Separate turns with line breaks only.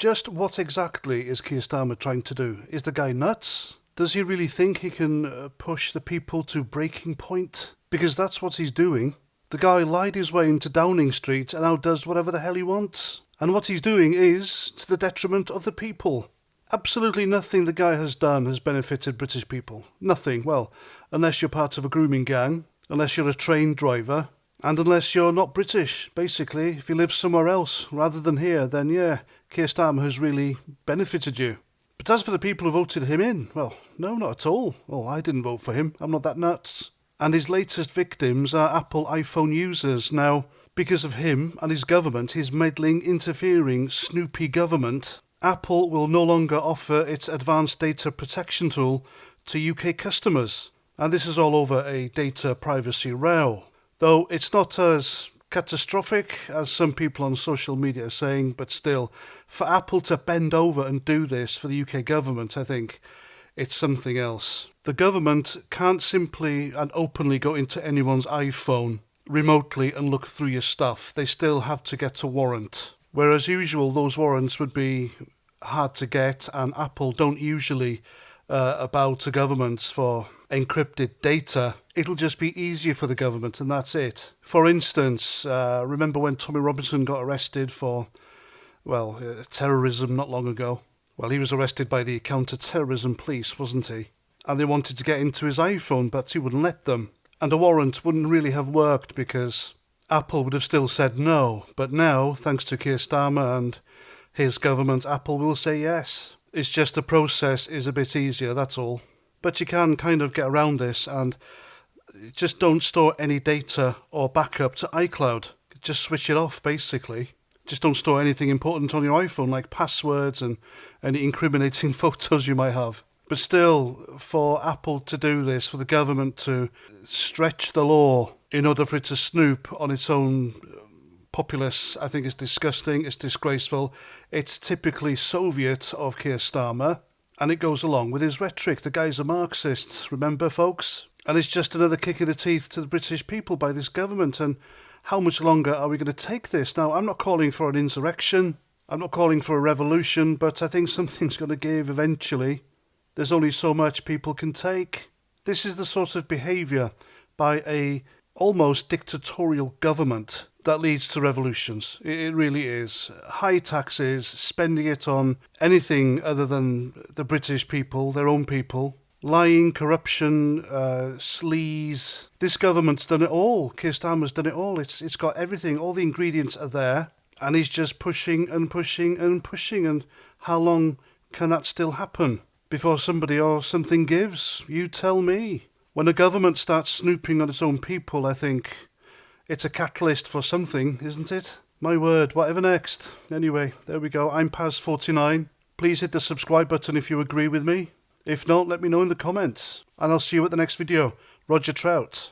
Just what exactly is Keir Starmer trying to do? Is the guy nuts? Does he really think he can push the people to breaking point? Because that's what he's doing. The guy lied his way into Downing Street and now does whatever the hell he wants. And what he's doing is to the detriment of the people. Absolutely nothing the guy has done has benefited British people. Nothing. Well, unless you're part of a grooming gang, unless you're a train driver, and unless you're not British, basically. If you live somewhere else rather than here, then yeah, Keir Starmer has really benefited you. But as for the people who voted him in, well, no, not at all. Well, I didn't vote for him. I'm not that nuts. And his latest victims are Apple iPhone users. Now, because of him and his government, his meddling, interfering, snoopy government, Apple will no longer offer its advanced data protection tool to UK customers. And this is all over a data privacy row. Though it's not as catastrophic as some people on social media are saying, but still, for Apple to bend over and do this for the UK government, I think it's something else. The government can't simply and openly go into anyone's iPhone remotely and look through your stuff. They still have to get a warrant. Whereas usual, those warrants would be hard to get, and Apple don't usually bow to governments for encrypted data. It'll just be easier for the government, and that's it. For instance, remember when Tommy Robinson got arrested for, terrorism not long ago? Well, he was arrested by the counter-terrorism police, wasn't he? And they wanted to get into his iPhone, but he wouldn't let them. And a warrant wouldn't really have worked because Apple would have still said no. But now, thanks to Keir Starmer and his government, Apple will say yes. It's just the process is a bit easier, that's all. But you can kind of get around this and just don't store any data or backup to iCloud. Just switch it off, basically. Just don't store anything important on your iPhone, like passwords and any incriminating photos you might have. But still, for Apple to do this, for the government to stretch the law in order for it to snoop on its own populace, I think is disgusting, it's disgraceful. It's typically Soviet of Keir Starmer, and it goes along with his rhetoric. The guy's a Marxist, remember, folks? And it's just another kick in the teeth to the British people by this government. And how much longer are we going to take this? Now, I'm not calling for an insurrection, I'm not calling for a revolution, but I think something's going to give eventually. There's only so much people can take. This is the sort of behaviour by a almost dictatorial government that leads to revolutions. It really is. High taxes, spending it on anything other than the British people, their own people. Lying, corruption, sleaze. This government's done it all. Keir Starmer's done it all. It's got everything. All the ingredients are there. And he's just pushing and pushing and pushing. And how long can that still happen before somebody or something gives? You tell me. When a government starts snooping on its own people, I think it's a catalyst for something, isn't it? My word, whatever next. Anyway, there we go. I'm Paz49. Please hit the subscribe button if you agree with me. If not, let me know in the comments. And I'll see you at the next video. Roger Trout.